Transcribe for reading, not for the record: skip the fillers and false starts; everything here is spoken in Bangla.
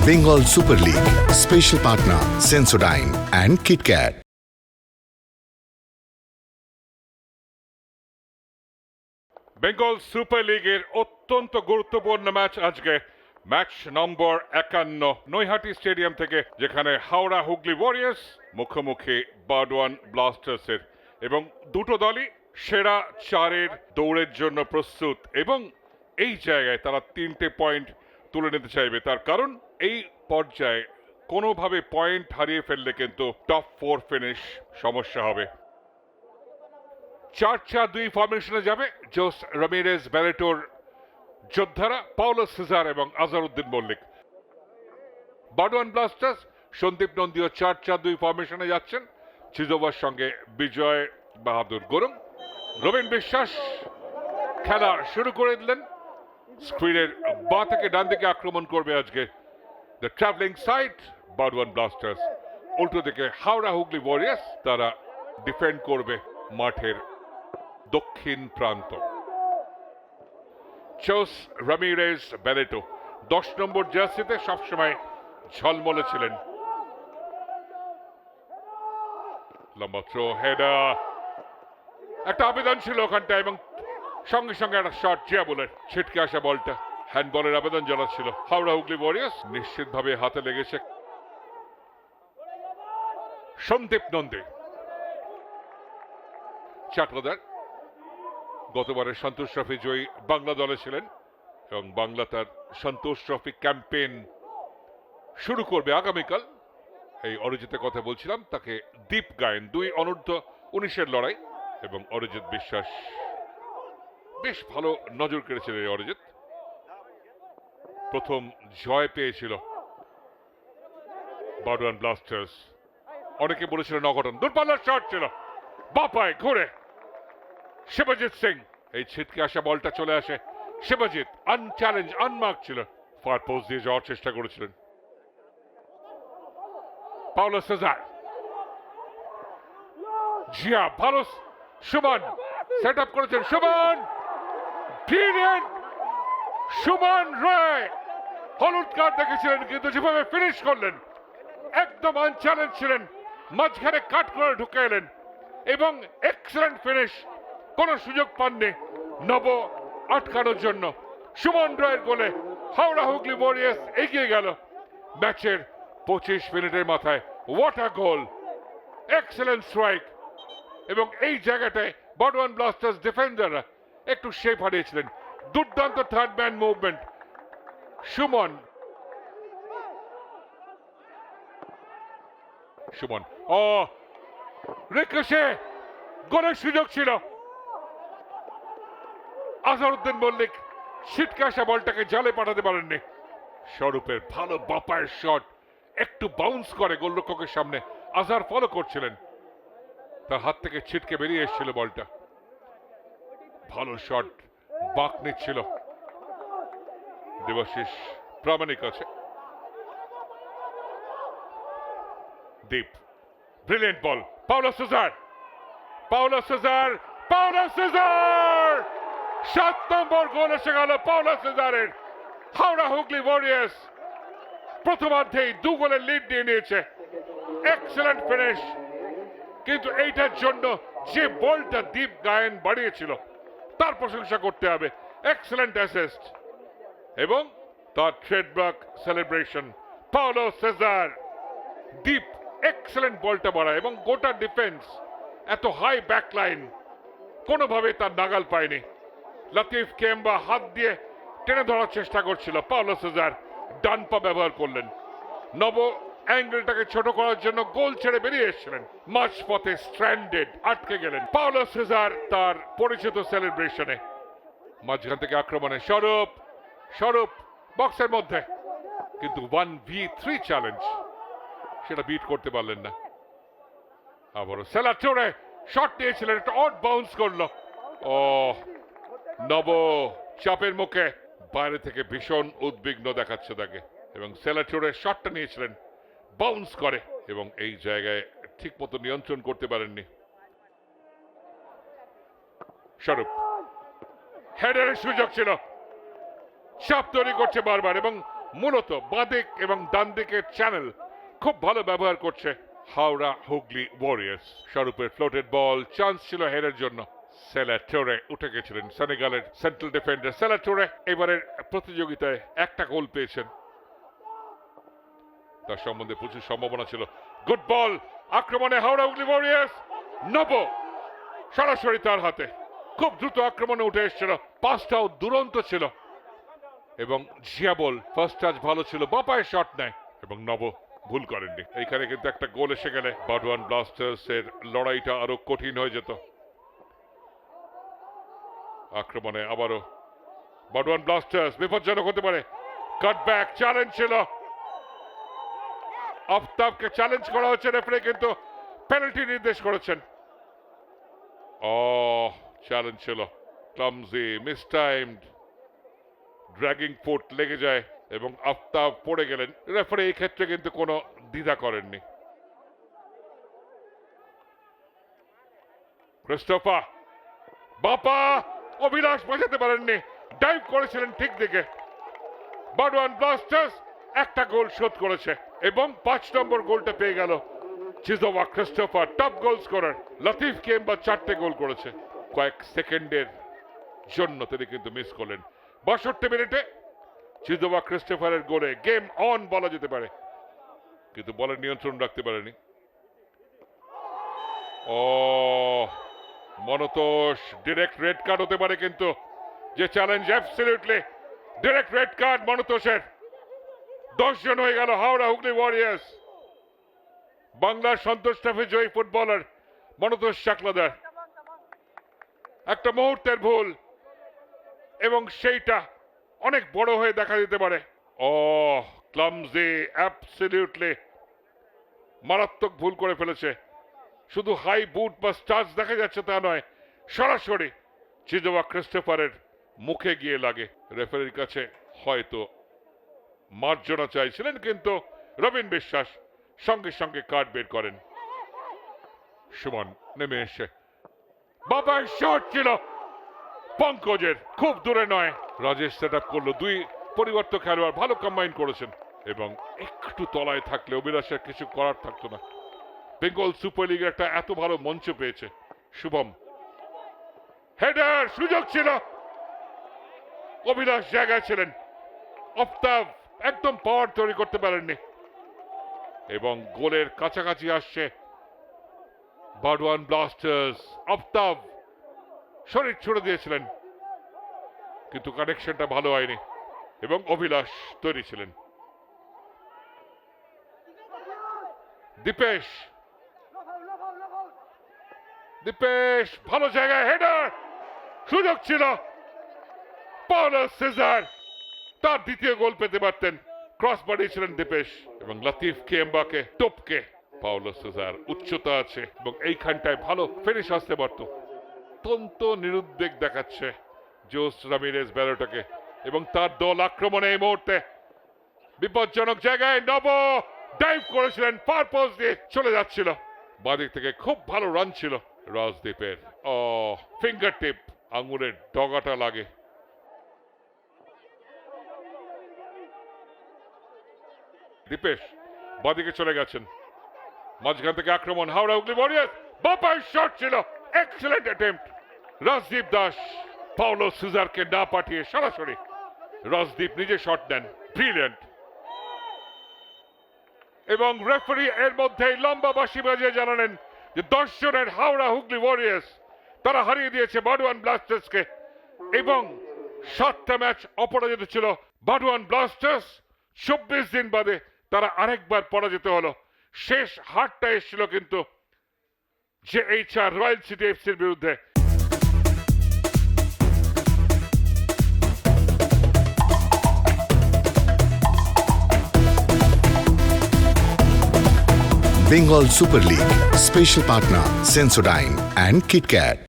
Bengal Super League. Special partner Sensodyne and KitKat. Bengal super লিগের অত্যন্ত গুরুত্বপূর্ণ ম্যাচ আজকে ম্যাচ নম্বর 51 নৈহাটি স্টেডিয়াম থেকে, যেখানে হাওড়া হুগলি ওয়ারিয়র্স মুখোমুখি বারওয়ান ব্লাস্টার্সের, এবং দুটো দলই সেরা চারের দৌড়ের জন্য প্রস্তুত, এবং এই জায়গায় তারা 3টে পয়েন্ট তুলে নিতে চাইবে। তার কারণ এই পর্যায়ে কোনোভাবে পয়েন্ট হারিয়ে ফেললে কিন্তু টপ 4 ফিনিশ সমস্যা হবে। 4-4-2 ফরমেশনে যাবে জোস রামিরেজ ব্যালেটোর যোদ্ধারা, পাওলো সিজার এবং আজহারউদ্দিন মল্লিক। বারওয়ান ব্লাস্টার্স সন্দীপ নন্দীও 4-4-2 ফরমেশনে যাচ্ছেন, চিজোভার সঙ্গে বিজয় বাহাদুর গুরুং। রবীন বিশ্বাস খেলা শুরু করে দিলেন। স্ক্রিনের বাঁ থেকে ডান দিকে আক্রমণ করবে আজকে the travelling side Barwan Blasters. উল্টো দিকে হাওড়া হুগলি ওয়ারিয়ার্স, তারা ডিফেন্ড করবে মাঠের দক্ষিণ প্রান্ত। জোস রামিরেজ ব্যালেটো 10 নম্বর জার্সিতে সবসময় ঝলমলে ছিলেন। লম্বা থ্রো, হেডার, একটা আবেদন ছিল ওখানটা, এবং সঙ্গে সঙ্গে একটা শট জিয়াবুলের ছিটকে আসা বলটা হ্যান্ডবলের আবেদন জানাচ্ছিল হাওড়া হুগলি ওয়ারিয়ার্স। নিশ্চিতভাবে হাতে লেগেছে। সন্দীপ নন্দী চাকলাদার গতবারের সন্তোষ ট্রফি জয়ী বাংলা দলে ছিলেন, এবং বাংলা তার সন্তোষ ট্রফি ক্যাম্পেইন শুরু করবে আগামীকাল। এই অরিজিতের কথা বলছিলাম, তাকে দীপ গায়েন 2 অনূর্ধ্ব 19-এর লড়াই, এবং অরিজিৎ বিশ্বাস বেশ ভালো নজর কেড়েছিলেন। এই অরিজিৎ প্রথম জয় পেয়েছিল বারওয়ান ব্লাস্টার্স। অনেকে বলেছিলেন অঘটন, দূরপাল্লার শট ছিল, বাপায় ঘুরে শিবজিৎ সিং, এই ছিটকে আসা বলটা চলে আসে। শিবজিৎ আনচ্যালেঞ্জ, আনমার্ক ছিল, ফার পোস্ট দিয়ে যাওয়ার চেষ্টা করেছিলেন। পাওলো সিজার, জিয়া ভালো, সুমন সেট আপ করেছেন, সুমন ব্রিলিয়ান্ট, সুমন রায় হলুদ কার্ড দেখেছিলেন, কিন্তু যেভাবে ফিনিশ করলেন একদম আনচ্যালেঞ্জ ছিলেন, মাঝখানে কাট করে ঢুকে এলেন, এবং এক্সেলেন্ট ফিনিশ। কোনো সুযোগ পাননি নব আটকানোর জন্য। সুমন রায়ের গোলে হাওড়া হুগলি ওয়ারিয়ার্স এগিয়ে গেল ম্যাচের 25 মিনিটের মাথায়। What a goal, excellent strike, এবং এই জায়গাটায় বারওয়ান ব্লাস্টার্স ডিফেন্ডাররা একটু শেপ হারিয়েছিলেন। দুর্দান্ত third man movement Suman. Suman ও রিকশে, গোলের সুযোগ ছিল। আজহারউদ্দিন মল্লিক ছিটকে আসা বলটাকে জালে পাঠাতে পারেননি। স্বরূপের ভালো বাপায়ের শট একটু বাউন্স করে গোলরক্ষকের সামনে, আজহার ফলো করছিলেন, তার হাত থেকে ছিটকে বেরিয়ে এসেছিল বলটা। ভালো শট, বাক নিচ্ছিল দেবাশিস প্রামাণিক আছে। Deep, brilliant ball, Paolo Cesar, Paolo Cesar, Paolo Cesar, 7 number goal এসে গেল পাওলো সিজারের। হাওড়া হুগলি ওয়ারিয়ার্স প্রথমার্ধেই 2 গোলের লিড নিয়ে নিয়েছে। এক্সেলেন্ট ফিনিশ, কিন্তু এইটার জন্য যে বলটা দীপ গায়েন বাড়িয়েছিল তার প্রশংসা করতে হবে। এক্সেলেন্ট অ্যাসিস্ট এবং তার ট্রেডমার্ক সেলিব্রেশন। পাওলো সিজার, দীপ এক্সেলেন্ট বলটা বাড়ায়, এবং গোটা ডিফেন্স এত হাই ব্যাকলাইন কোনোভাবে তার নাগাল পায়নি। লতিফ কেম্বা হাত দিয়ে টেনে ধরার চেষ্টা করছিল, পাওলো সিজার ডান পা ব্যবহার করলেন। নব অ্যাঙ্গেলটাকে ছোট করার জন্য গোল ছেড়ে বেরিয়ে এসেছিলেন, মাঝপথে স্ট্র্যান্ডেড, আটকে গেলেন। পাওলো সিজার তার পরিচিত সেলিব্রেশনে। মাঝখান থেকে আক্রমণে স্বরূপ, স্বরূপ বক্সের মধ্যে, কিন্তু 1v3 চ্যালেঞ্জ সেটা বিট করতে পারলেন না। আবারও সেলা চড়ে শট নিয়েছিলেন, একটা অড বাউন্স করলো। ও নব চাপের মুখে বাইরে থেকে ভীষণ উদ্বিগ্ন দেখাচ্ছে তাকে, এবং সেলা চড়ে শটটা নিয়েছিলেন, বাউন্স করে, এবং এই জায়গায় ঠিক মতো নিয়ন্ত্রণ করতে পারেননি। স্বরূপ, হেডারের সুযোগ ছিল, চাপ তৈরি করছে বারবার, এবং মূলত বাঁদিক এবং ডান দিকের চ্যানেল খুব ভালো ব্যবহার করছে হাওড়া হুগলি ওয়ারিয়ার্স। স্বরূপের ফ্লোটেড বল, চান্স ছিল হেরের জন্য। সেলাটোরে উঠে গেছিলেন সেনেগালের সেন্ট্রাল ডিফেন্ডার। সেলাটোরে এবারের প্রতিযোগিতায় একটা গোল পেয়েছেন, তার সম্বন্ধে প্রচুর সম্ভাবনা ছিল। গুড বল, আক্রমণে হাওড়া হুগলি ওয়ারিয়ার্স। নব সরাসরি তার হাতে, খুব দ্রুত আক্রমণে উঠে এসেছিল, পাসটাও দুরন্ত ছিল এবং জিয়াবল ফার্স্ট টাচ ভালো ছিল, বাপায় শট নেয় এবং নব ভুল করেননি। এইখানে কিন্তু একটা গোল এসে গেলে বাডওয়ান ব্লাস্টার্স এর লড়াইটা আরো কঠিন হয়ে যেত। আক্রমণে আবারও বাডওয়ান ব্লাস্টার্স, বিপজ্জনক হতে পারে। কাটব্যাক চ্যালেঞ্জ ছিল, আফতাবকে চ্যালেঞ্জ করা হচ্ছে, রেফারি কিন্তু পেনাল্টি নির্দেশ করেছেন। চ্যালেঞ্জ ছিল, ক্লামজি, মিসটাইমড, ড্র্যাগিং ফুট লেগে যায় এবং আফতাব পড়ে গেলেন। রেফারি এই ক্ষেত্রে কিন্তু কোনো দ্বিধা করেননি। ক্রিস্টোফার বাপা, অভিলাষ বাঁচাতে পারেননি, ডাইভ করেছিলেন ঠিক দিকে। বাডওয়ান ব্লাস্টার্স একটা গোল শোধ করেছে এবং 5 নম্বর গোলটা পেয়ে গেল Chizoba Christopher, top goal scorer. Latif Kemba 4টে গোল করেছে, কয়েক সেকেন্ডের জন্য তিনি কিন্তু মিস করলেন। 62 মিনিটে চিজোভা ক্রিস্টোফারের গোলে গেম অন বলা যেতে পারে, কিন্তু বলের নিয়ন্ত্রণ রাখতে পারেনি। মনতোষ, ডিরেক্ট রেড কার্ড হতে পারে কিন্তু, যে challenge absolutely direct red card মনতোষের। 10 জন হয়ে গেল হাওড়া হুগলি ওয়ারিয়ার্স। বাংলার সন্তোষ ট্রফি জয়ী ফুটবলার মনতোষ চাকলাদার একটা মুহূর্তের ভুল এবং সেইটা অনেক বড় হয়ে দেখা দিতে পারে। ক্লামজি, অ্যাবসলিউটলি মারাত্মক ভুল করে ফেলেছে। শুধু হাই বুট বা স্টাচ দেখা যাচ্ছে তা নয়, সরাসরি চিজোভা ক্রিস্টোফারের মুখে গিয়ে লাগে। রেফারির কাছে হয়তো মার্জনা চাইছিলেন, কিন্তু রবিন বিশ্বাস সঙ্গে সঙ্গে কার্ড বের করেন। সুমন নেমে এসে বাবার শট ছিল পঙ্কজের, খুব দূরে নয়। রাজেশ সেট আপ করলো, 2 পরিবর্তক খেলোয়াড় ভালো কম্বাইন করেছেন এবং একটু তলায় থাকলে অভিলাষের কিছু করার থাকতো না। বেঙ্গল সুপার লিগের একটা এত ভালো মঞ্চ পেয়েছে। শুভম হেডার, সুযোগ ছিল, অভিলাষ জায়গায় ছিলেন, আফতাব একদম পাওয়ার তৈরি করতে পারেননি এবং গোলের কাছাকাছি আসছে বাডওয়ান ব্লাস্টার্স। আফতাব শরীর ছুড়ে দিয়েছিলেন কিন্তু কানেকশনটা ভালো হয়নি এবং অভিলাষ তৈরি ছিলেন। দীপেশ ভালো জায়গায় হেডার, সুযোগ ছিল, পাওলো সিজার তার দ্বিতীয় গোল পেতে পারতেন। ক্রস বাড়িয়েছিলেন দীপেশ এবং লতিফ কেম্বাকে টপকে। পাওলো সিজার উচ্চতা আছে এবং এইখানটায় ভালো ফিনিশ আসতে পারত। অত্যন্ত নিরুদ্বেগ দেখাচ্ছে জোস রামিরেজ ব্যালোটাকে এবং তার দল আক্রমণে এই মুহূর্তে বিপজ্জনক জায়গায়। নব ডাইভ করেছিলেন, ফার পোস্ট দিয়ে চলে যাচ্ছিল, বাদিক থেকে খুব ভালো রান ছিল রাজদীপের। ফিঙ্গার টিপ, আঙুলের ডগাটা লাগে। দীপেশ বাদিকে চলে গেছেন, মাঝখান থেকে আক্রমণ হাওড়া হুগলি ওয়ারিয়ার্স। বাপায় শট ছিল, excellent attempt. Rajdeep Das Paolo সিজারকে না পাঠিয়ে সরাসরি রাজদীপ নিজে শট নেন, ব্রিলিয়ান্ট। এবং রেফারি এর মধ্যেই লম্বা বাঁশি বাজিয়ে জানালেন যে 10 জনের হাওড়া হুগলি ওয়ারিয়ার্স তারা হারিয়ে দিয়েছে বাডওয়ান ব্লাস্টার্সকে এবং 7টা ম্যাচ অপরাজিত ছিল বাডওয়ান ব্লাস্টার্স। 24 দিন বাদে তারা আরেকবার পরাজিত হলো। শেষ হারটা এসেছিল কিন্তু JHR রয়্যাল সিটি এফসির বিরুদ্ধে। Bengal Super League. Special partner Sensodyne and KitKat.